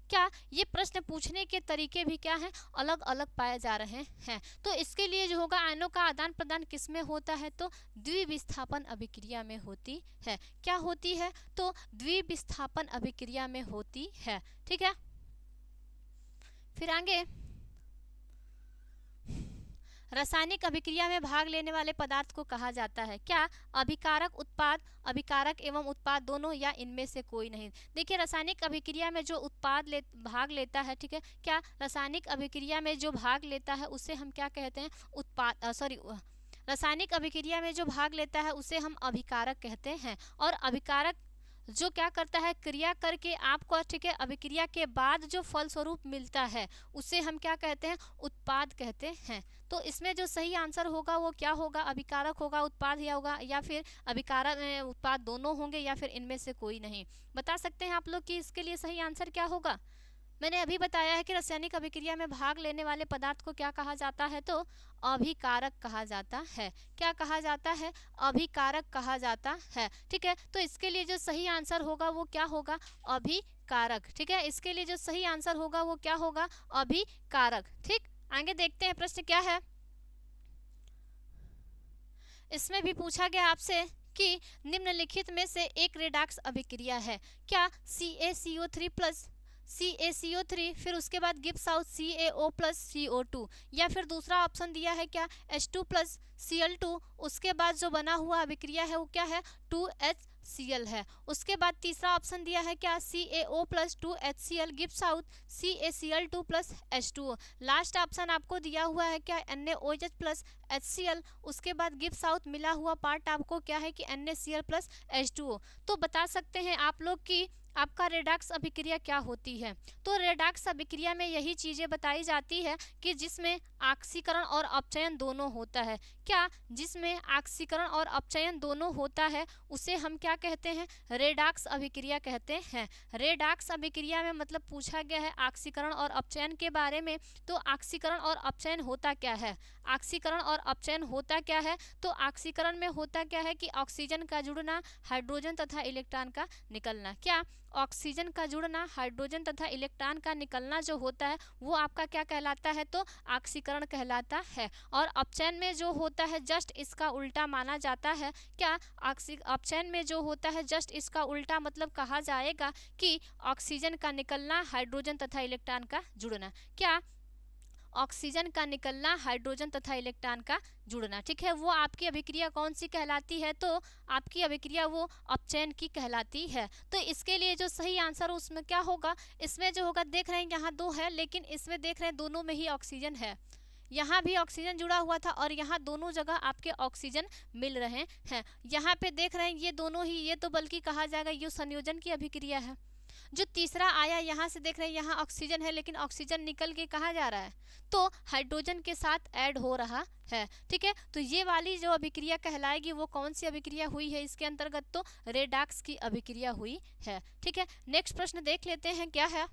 क्या ये प्रश्न पूछने के तरीके भी क्या हैं? अलग अलग पाए जा रहे हैं। तो इसके लिए जो होगा आयनों का आदान प्रदान किस में होता है? तो द्विविस्थापन अभिक्रिया में होती है। क्या होती है? तो द्विविस्थापन अभिक्रिया में होती है। ठीक है, फिर आगे रासायनिक अभिक्रिया में भाग लेने वाले पदार्थ को कहा जाता है? क्या अभिकारक उत्पाद, अभिकारक एवं उत्पाद दोनों, या इनमें से कोई नहीं? देखिए, रासायनिक अभिक्रिया में जो भाग लेता है, ठीक है, क्या रासायनिक अभिक्रिया में जो भाग लेता है उसे हम क्या कहते हैं? रासायनिक अभिक्रिया में जो भाग लेता है उसे हम अभिकारक कहते हैं। और अभिकारक जो क्या करता है, क्रिया करके आपको, ठीक है, अभिक्रिया के बाद जो फल स्वरूप मिलता है उसे हम क्या कहते हैं? उत्पाद कहते हैं। तो इसमें जो सही आंसर होगा वो क्या होगा? अभिकारक होगा, उत्पाद या फिर अभिकारक उत्पाद दोनों होंगे, या फिर इनमें से कोई नहीं? बता सकते हैं आप लोग कि इसके लिए सही आंसर क्या होगा? मैंने अभी बताया है कि रासायनिक अभिक्रिया में भाग लेने वाले पदार्थ को क्या कहा जाता है? तो अभिकारक कहा जाता है। क्या कहा जाता है? अभिकारक कहा जाता है। ठीक है, तो इसके लिए जो सही आंसर होगा वो क्या होगा? अभिकारक। ठीक है, इसके लिए जो सही आंसर होगा वो क्या होगा? अभिकारक। ठीक, आगे देखते हैं प्रश्न क्या है। इसमें भी पूछा गया आपसे कि निम्नलिखित में से एक रेडॉक्स अभिक्रिया है। क्या CaCO3 प्लस CaCO3, फिर उसके बाद gives out CaO plus CO2, या फिर दूसरा ऑप्शन दिया है क्या? H2 प्लस Cl2, उसके बाद जो बना हुआ अभिक्रिया है वो क्या है? 2HCl है। उसके बाद तीसरा ऑप्शन दिया है क्या? CaO plus 2HCl gives out CaCl2 plus H2O। Last option आपको दिया हुआ है क्या? NaOH प्लस HCl, उसके बाद गिव्स आउट मिला हुआ पार्ट आपको क्या है कि NaCl प्लस H2O। तो बता सकते हैं आप लोग कि आपका रेडॉक्स अभिक्रिया क्या होती है? तो रेडॉक्स अभिक्रिया में यही चीज़ें बताई जाती है कि जिसमें ऑक्सीकरण और अपचयन दोनों होता है। क्या? जिसमें ऑक्सीकरण और अपचयन दोनों होता है उसे हम क्या कहते हैं? रेडॉक्स अभिक्रिया कहते हैं। रेडॉक्स अभिक्रिया में मतलब पूछा गया है ऑक्सीकरण और अपचयन के बारे में। तो ऑक्सीकरण और अपचयन होता क्या है? ऑक्सीकरण और अपचयन होता क्या है? तो ऑक्सीकरण में होता क्या है कि ऑक्सीजन का जुड़ना, हाइड्रोजन तथा इलेक्ट्रॉन का निकलना। क्या? ऑक्सीजन का जुड़ना, हाइड्रोजन तथा इलेक्ट्रॉन का निकलना जो होता है वो आपका क्या कहलाता है? तो ऑक्सीकरण कहलाता है। और अपचयन में जो होता है जस्ट इसका उल्टा माना जाता है। क्या? अपचयन में जो होता है जस्ट इसका उल्टा मतलब कहा जाएगा कि ऑक्सीजन का निकलना, हाइड्रोजन तथा इलेक्ट्रॉन का जुड़ना। क्या? ऑक्सीजन का निकलना, हाइड्रोजन तथा इलेक्ट्रॉन का जुड़ना। ठीक है, वो आपकी अभिक्रिया कौन सी कहलाती है? तो आपकी अभिक्रिया वो अपचयन की कहलाती है। तो इसके लिए जो सही आंसर उसमें क्या होगा? इसमें जो होगा, देख रहे हैं यहाँ दो है, लेकिन इसमें देख रहे हैं दोनों में ही ऑक्सीजन है। यहाँ भी ऑक्सीजन जुड़ा हुआ था और यहाँ दोनों जगह आपके ऑक्सीजन मिल रहे हैं। यहाँ पे देख रहे हैं ये दोनों ही, ये तो बल्कि कहा जाएगा ये संयोजन की अभिक्रिया है। जो तीसरा आया यहाँ से देख रहे हैं यहाँ ऑक्सीजन है, लेकिन ऑक्सीजन निकल के कहाँ जा रहा है? तो हाइड्रोजन के साथ ऐड हो रहा है। ठीक है, तो ये वाली जो अभिक्रिया कहलाएगी वो कौन सी अभिक्रिया हुई है इसके अंतर्गत? तो रेडॉक्स की अभिक्रिया हुई है। ठीक है, नेक्स्ट प्रश्न देख लेते हैं क्या है।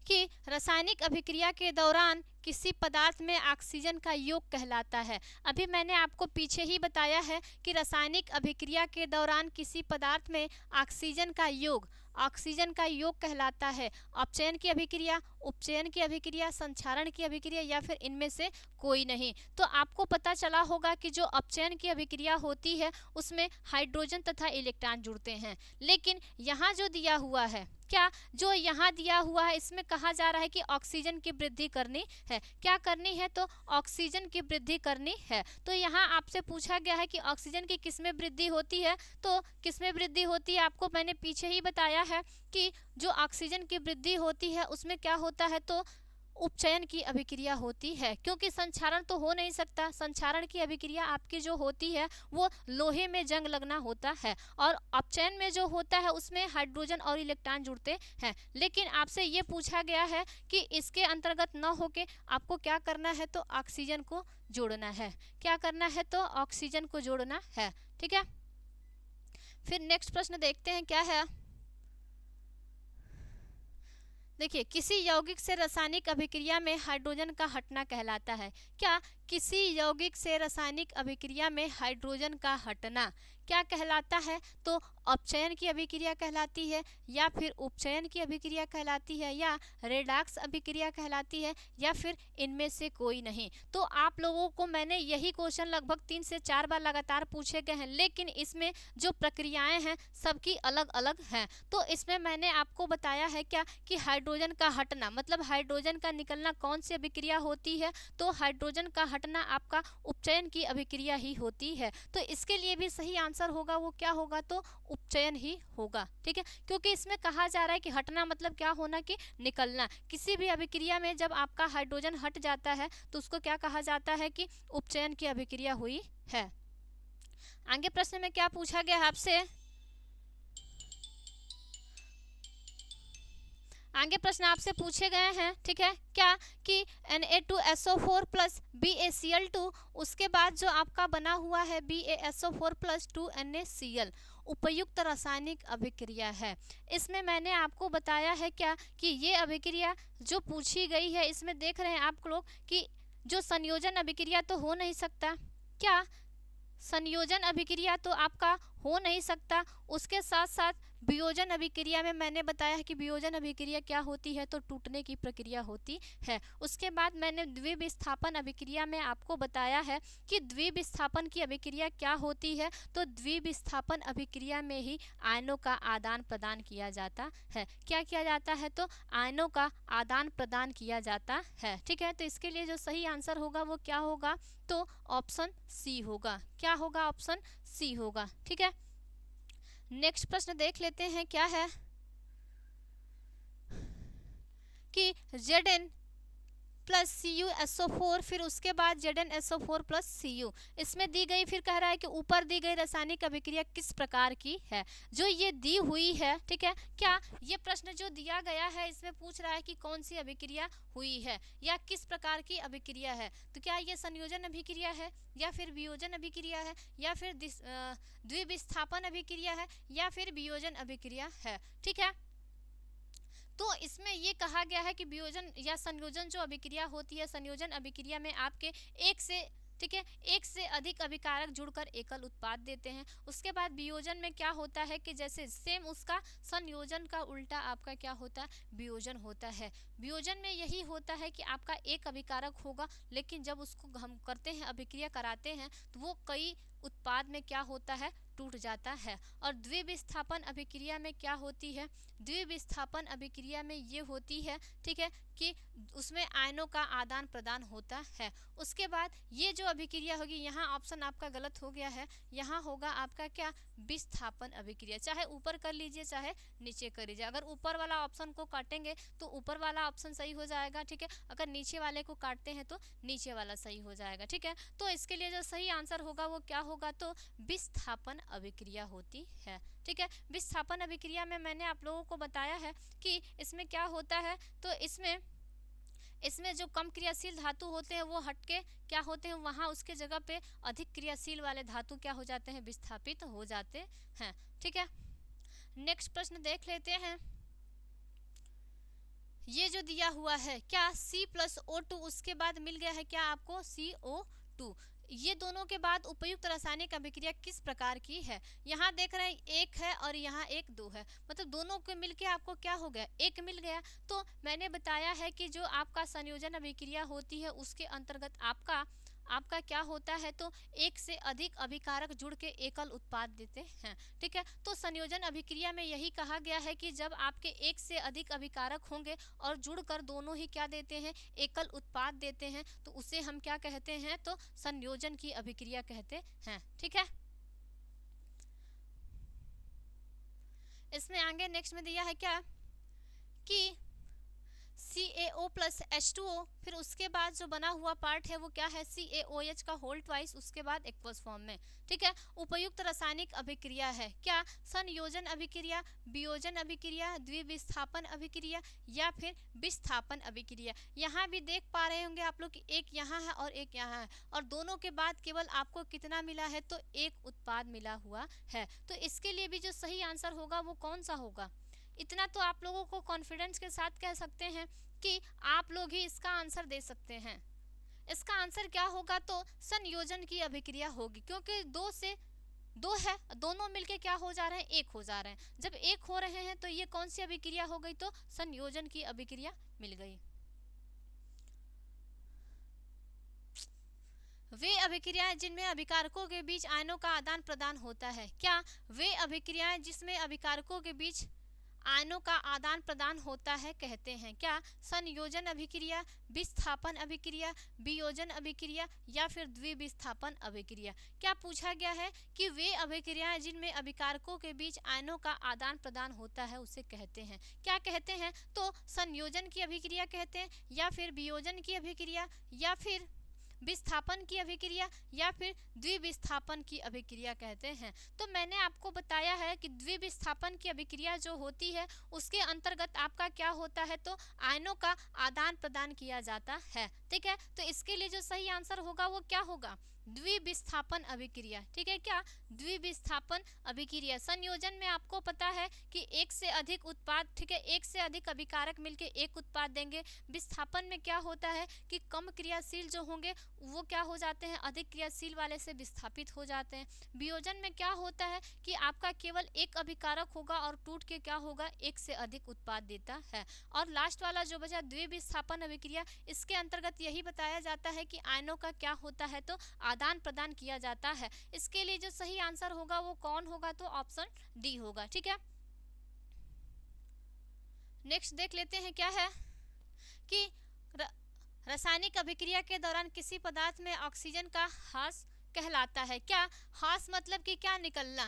कि रासायनिक अभिक्रिया के दौरान किसी पदार्थ में ऑक्सीजन का योग कहलाता है। अभी मैंने आपको पीछे ही बताया है कि रासायनिक अभिक्रिया के दौरान किसी पदार्थ में ऑक्सीजन का योग कहलाता है। अपचयन की अभिक्रिया, उपचयन की अभिक्रिया, संक्षारण की अभिक्रिया, या फिर इनमें से कोई नहीं। तो आपको पता चला होगा कि जो अपचयन की अभिक्रिया होती है उसमें हाइड्रोजन तथा इलेक्ट्रॉन जुड़ते हैं। लेकिन यहाँ जो दिया हुआ है, क्या? जो यहाँ दिया हुआ है इसमें कहा जा रहा है कि ऑक्सीजन की वृद्धि करनी है। क्या करनी है? तो ऑक्सीजन की वृद्धि करनी है। तो यहाँ आपसे पूछा गया है कि ऑक्सीजन की किस में वृद्धि होती है? तो किस में वृद्धि होती है आपको मैंने पीछे ही बताया है कि जो ऑक्सीजन की वृद्धि होती है उसमें क्या होता है? तो उपचयन की अभिक्रिया होती है, क्योंकि संक्षारण तो हो नहीं सकता। संक्षारण की अभिक्रिया आपकी जो होती है वो लोहे में जंग लगना होता है, और अपचयन में जो होता है उसमें हाइड्रोजन और इलेक्ट्रॉन जुड़ते हैं। लेकिन आपसे ये पूछा गया है कि इसके अंतर्गत न होके आपको क्या करना है? तो ऑक्सीजन को जोड़ना है। क्या करना है? तो ऑक्सीजन को जोड़ना है। ठीक है, फिर नेक्स्ट प्रश्न देखते हैं क्या है। देखिए, किसी यौगिक से रासायनिक अभिक्रिया में हाइड्रोजन का हटना कहलाता है। क्या? किसी यौगिक से रासायनिक अभिक्रिया में हाइड्रोजन का हटना क्या कहलाता है? तो अपचयन की अभिक्रिया कहलाती है, या फिर उपचयन की अभिक्रिया कहलाती है, या रेडॉक्स अभिक्रिया कहलाती है, या फिर इनमें से कोई नहीं। तो आप लोगों को मैंने यही क्वेश्चन लगभग 3 से 4 बार लगातार पूछे गए हैं, लेकिन इसमें जो प्रक्रियाएं हैं सबकी अलग अलग हैं। तो इसमें मैंने आपको बताया है क्या कि हाइड्रोजन का हटना मतलब हाइड्रोजन का निकलना कौन सी अभिक्रिया होती है, तो हाइड्रोजन का हटना आपका उपचयन की अभिक्रिया ही होती है। तो इसके लिए भी सही आंसर होगा वो क्या होगा, तो उपचयन ही होगा। ठीक है, क्योंकि इसमें कहा जा रहा है कि हटना मतलब क्या होना, कि निकलना। किसी भी अभिक्रिया में जब आपका हाइड्रोजन हट जाता है तो उसको क्या कहा जाता है, कि उपचयन की अभिक्रिया हुई है। आगे प्रश्न में क्या पूछा गया आपसे, आगे प्रश्न आपसे पूछे गए हैं, ठीक है, क्या कि Na2SO4 प्लस BaCl2, उसके बाद जो आपका बना हुआ है BaSO4 प्लस 2NaCl, उपयुक्त रासायनिक अभिक्रिया है। इसमें मैंने आपको बताया है क्या कि ये अभिक्रिया जो पूछी गई है, इसमें देख रहे हैं आप लोग कि जो संयोजन अभिक्रिया तो हो नहीं सकता, क्या संयोजन अभिक्रिया तो आपका हो नहीं सकता। उसके साथ साथ वियोजन अभिक्रिया में मैंने बताया है कि वियोजन अभिक्रिया क्या होती है, तो टूटने की प्रक्रिया होती है। उसके बाद मैंने द्विविस्थापन अभिक्रिया में आपको बताया है कि द्विविस्थापन की अभिक्रिया क्या होती है, तो द्विविस्थापन अभिक्रिया में ही आयनों का आदान प्रदान किया जाता है। क्या किया जाता है, तो आयनों का आदान प्रदान किया जाता है। ठीक है, तो इसके लिए जो सही आंसर होगा वो क्या होगा, तो ऑप्शन सी होगा। क्या होगा, ऑप्शन सी होगा। ठीक है, नेक्स्ट प्रश्न देख लेते हैं क्या है, कि Zn प्लस CuSO4, फिर उसके बाद ZnSO4 प्लस Cu, इसमें दी गई, फिर कह रहा है कि ऊपर दी गई रासायनिक अभिक्रिया किस प्रकार की है, जो ये दी हुई है। ठीक है, क्या ये प्रश्न जो दिया गया है इसमें पूछ रहा है कि कौन सी अभिक्रिया हुई है या किस प्रकार की अभिक्रिया है, तो क्या ये संयोजन अभिक्रिया है, या फिर वियोजन अभिक्रिया है, या फिर द्विविस्थापन अभिक्रिया है, या फिर वियोजन अभिक्रिया है। ठीक है, तो इसमें ये कहा गया है कि वियोजन या संयोजन जो अभिक्रिया होती है, संयोजन अभिक्रिया में आपके एक से, ठीक है, एक से अधिक अभिकारक जुड़कर एकल उत्पाद देते हैं। उसके बाद वियोजन में क्या होता है कि जैसे सेम उसका संयोजन का उल्टा आपका क्या होता है, वियोजन होता है। वियोजन में यही होता है कि आपका एक अभिकारक होगा, लेकिन जब उसको हम करते हैं, अभिक्रिया कराते हैं, तो वो कई उत्पाद में क्या होता है, टूट जाता है। और द्विविस्थापन अभिक्रिया में क्या होती है, द्विविस्थापन अभिक्रिया में ये होती है, ठीक है, कि उसमें आयनों का आदान प्रदान होता है। उसके बाद ये जो अभिक्रिया होगी, यहाँ ऑप्शन आपका गलत हो गया है, यहाँ होगा आपका क्या, विस्थापन अभिक्रिया। चाहे ऊपर कर लीजिए चाहे नीचे कर लीजिए, अगर ऊपर वाला ऑप्शन को काटेंगे तो ऊपर वाला ऑप्शन सही हो जाएगा। ठीक है, अगर नीचे वाले को काटते हैं तो नीचे वाला सही हो जाएगा। ठीक है, तो इसके लिए जो सही आंसर होगा वो क्या होगा, तो विस्थापन अभिक्रिया होती है। ठीक है, विस्थापन अभिक्रिया में मैंने आप लोगों को बताया है कि इसमें क्या होता है, तो इसमें जो कम क्रियाशील धातु होते हैं वो हटके क्या होते हैं, वहाँ उसके जगह पे अधिक क्रियाशील वाले धातु क्या हो जाते हैं, विस्थापित हो जाते हैं। ठीक है, नेक्स्ट प्रश्न देख लेते हैं। ये जो दिया हुआ है क्या C+O2, उसके बाद मिल गया है क्या आपको CO2, ये दोनों के बाद उपयुक्त रासायनिक अभिक्रिया किस प्रकार की है। यहाँ देख रहे हैं एक है और यहाँ एक दो है, मतलब दोनों के मिलके आपको क्या हो गया, एक मिल गया। तो मैंने बताया है कि जो आपका संयोजन अभिक्रिया होती है उसके अंतर्गत आपका क्या होता है, तो एक से अधिक अभिकारक जुड़ के एकल उत्पाद देते हैं। ठीक है, तो संयोजन अभिक्रिया में यही कहा गया है कि जब आपके एक से अधिक अभिकारक होंगे और जुड़कर दोनों ही क्या देते हैं, एकल उत्पाद देते हैं, तो उसे हम क्या कहते हैं, तो संयोजन की अभिक्रिया कहते हैं। ठीक है, इसमें आगे नेक्स्ट में दिया है क्या कि CaO प्लस H2O, फिर उसके बाद जो बना हुआ पार्ट है वो क्या है, CaOH का होल ट्वाइस, उसके बाद एक्वस फॉर्म में। ठीक है, उपयुक्त रासायनिक अभिक्रिया है क्या, संयोजन अभिक्रिया, वियोजन अभिक्रिया, द्विविस्थापन अभिक्रिया, या फिर विस्थापन अभिक्रिया। यहाँ भी देख पा रहे होंगे आप लोग कि एक यहाँ है और एक यहाँ है, और दोनों के बाद केवल आपको कितना मिला है, तो एक उत्पाद मिला हुआ है। तो इसके लिए भी जो सही आंसर होगा वो कौन सा होगा, इतना तो आप लोगों को कॉन्फिडेंस के साथ कह सकते हैं कि आप लोग ही इसका आंसर दे सकते हैं। इसका आंसर क्या होगा, तो संयोजन की अभिक्रिया होगी, क्योंकि दो से दो है, दोनों मिलके क्या हो जा रहे हैं, एक हो जा रहे हैं। जब एक हो रहे हैं तो ये कौन सी अभिक्रिया हो गई, तो संयोजन की अभिक्रिया मिल गई। वे अभिक्रियाएं जिनमें अभिकारकों के बीच आयनों का आदान प्रदान होता है, क्या वे अभिक्रियाएं जिसमें अभिकारकों के बीच आयनों का आदान प्रदान होता है कहते हैं क्या संयोजन अभिक्रिया, विस्थापन अभिक्रिया, वियोजन अभिक्रिया या फिर द्विविस्थापन अभिक्रिया। क्या पूछा गया है कि वे अभिक्रियाएं जिनमें अभिकारकों के बीच आयनों का आदान प्रदान होता है उसे कहते हैं, क्या कहते हैं, तो संयोजन की अभिक्रिया कहते हैं, या फिर वियोजन की अभिक्रिया, या फिर विस्थापन की अभिक्रिया, या फिर द्विविस्थापन की अभिक्रिया कहते हैं। तो मैंने आपको बताया है कि द्विविस्थापन की अभिक्रिया जो होती है उसके अंतर्गत आपका क्या होता है, तो आयनों का आदान प्रदान किया जाता है। ठीक है, तो इसके लिए जो सही आंसर होगा वो क्या होगा, द्विविस्थापन अभिक्रिया। ठीक है, क्या द्विविस्थापन अभिक्रिया। संयोजन में आपको पता है कि एक से अधिक उत्पाद, ठीक है, एक से अधिक अभिकारक मिलके एक उत्पाद देंगे। विस्थापन में क्या होता है कि कम क्रियाशील जो होंगे वो क्या हो जाते हैं, अधिक क्रियाशील वाले से विस्थापित हो जाते हैं। वियोजन में क्या होता है कि आपका केवल एक अभिकारक होगा और टूट के क्या होगा, एक से अधिक उत्पाद देता है। और लास्ट वाला जो बचा द्विविस्थापन अभिक्रिया, इसके अंतर्गत यही बताया जाता है कि आयनों का क्या होता है, तो आदान प्रदान किया जाता है। इसके लिए जो सही आंसर होगा वो कौन होगा, तो ऑप्शन डी होगा। ठीक है, नेक्स्ट देख लेते हैं क्या है कि रासायनिक अभिक्रिया के दौरान किसी पदार्थ में ऑक्सीजन का ह्रास कहलाता है। क्या ह्रास मतलब कि क्या, निकलना।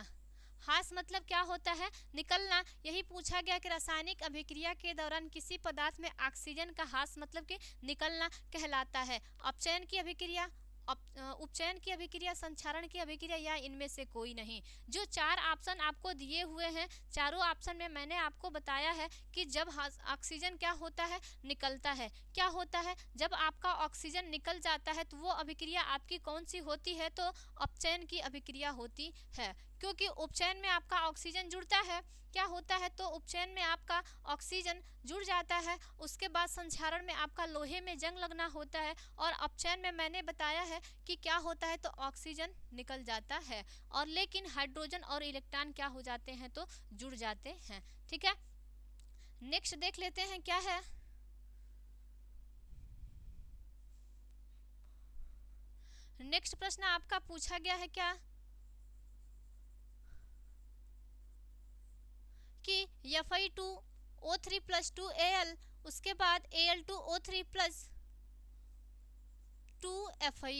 ह्रास मतलब क्या होता है, निकलना। यही पूछा गया कि रासायनिक अभिक्रिया के दौरान किसी पदार्थ में ऑक्सीजन का ह्रास मतलब कि निकलना कहलाता है। अपचयन की अभिक्रिया, उपचयन की अभिक्रिया, संक्षारण की अभिक्रिया, या इनमें से कोई नहीं। जो चार ऑप्शन आपको दिए हुए हैं, चारों ऑप्शन में मैंने आपको बताया है कि जब ऑक्सीजन क्या होता है, निकलता है। क्या होता है, जब आपका ऑक्सीजन निकल जाता है तो वो अभिक्रिया आपकी कौन सी होती है, तो अपचयन की अभिक्रिया होती है। क्योंकि उपचयन में आपका ऑक्सीजन जुड़ता है, क्या होता है, तो उपचयन में आपका ऑक्सीजन जुड़ जाता है। उसके बाद संक्षारण में आपका लोहे में जंग लगना होता है, और अपचयन में मैंने बताया है कि क्या होता है, तो ऑक्सीजन निकल जाता है, और लेकिन हाइड्रोजन और इलेक्ट्रॉन क्या हो जाते हैं, तो जुड़ जाते हैं। ठीक है, नेक्स्ट देख लेते हैं क्या है। नेक्स्ट प्रश्न आपका पूछा गया है क्या कि Fe2O3 प्लस 2Al, उसके बाद Al2O3 प्लस 2Fe,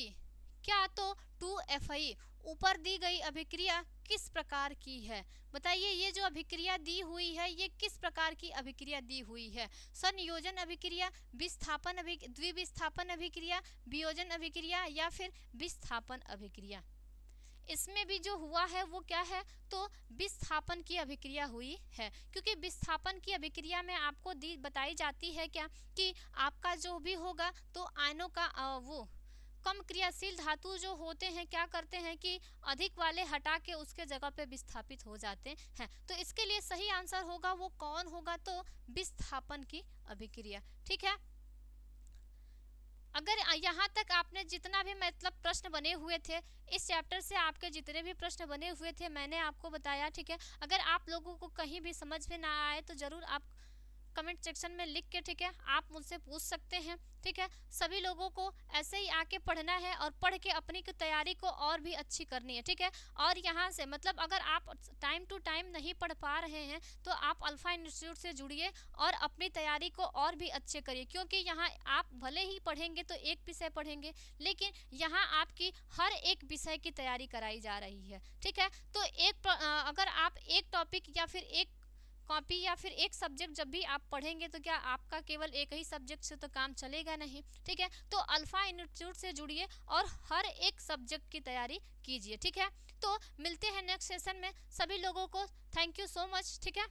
क्या, तो 2Fe ऊपर दी गई अभिक्रिया किस प्रकार की है। बताइए, ये जो अभिक्रिया दी हुई है ये किस प्रकार की अभिक्रिया दी हुई है। संयोजन अभिक्रिया, विस्थापन द्विविस्थापन अभिक्रिया, वियोजन अभिक्रिया, या फिर विस्थापन अभिक्रिया। इसमें भी जो हुआ है वो क्या है, तो विस्थापन की अभिक्रिया हुई है। क्योंकि विस्थापन की अभिक्रिया में आपको बताई जाती है क्या कि आपका जो भी होगा तो आयनों का वो कम क्रियाशील धातु जो होते हैं क्या करते हैं कि अधिक वाले हटा के उसके जगह पे विस्थापित हो जाते हैं। तो इसके लिए सही आंसर होगा वो कौन होगा, तो विस्थापन की अभिक्रिया। ठीक है, अगर यहाँ तक आपने जितना भी मतलब प्रश्न बने हुए थे इस चैप्टर से, आपके जितने भी प्रश्न बने हुए थे मैंने आपको बताया। ठीक है, अगर आप लोगों को कहीं भी समझ में ना आए तो ज़रूर आप कमेंट सेक्शन में लिख के, ठीक है, आप मुझसे पूछ सकते हैं। ठीक है, सभी लोगों को ऐसे ही आके पढ़ना है और पढ़ के अपनी तैयारी को और भी अच्छी करनी है। ठीक है, और यहाँ से मतलब अगर आप टाइम टू टाइम नहीं पढ़ पा रहे हैं तो आप अल्फा इंस्टीट्यूट से जुड़िए और अपनी तैयारी को और भी अच्छे करिए। क्योंकि यहाँ आप भले ही पढ़ेंगे तो एक विषय पढ़ेंगे, लेकिन यहाँ आपकी हर एक विषय की तैयारी कराई जा रही है। ठीक है, तो अगर आप एक टॉपिक या फिर एक कॉपी या फिर एक सब्जेक्ट जब भी आप पढ़ेंगे तो क्या आपका केवल एक ही सब्जेक्ट से तो काम चलेगा नहीं। ठीक है, तो अल्फा इंस्टीट्यूट से जुड़िए और हर एक सब्जेक्ट की तैयारी कीजिए। ठीक है, तो मिलते हैं नेक्स्ट सेशन में। सभी लोगों को थैंक यू सो मच। ठीक है।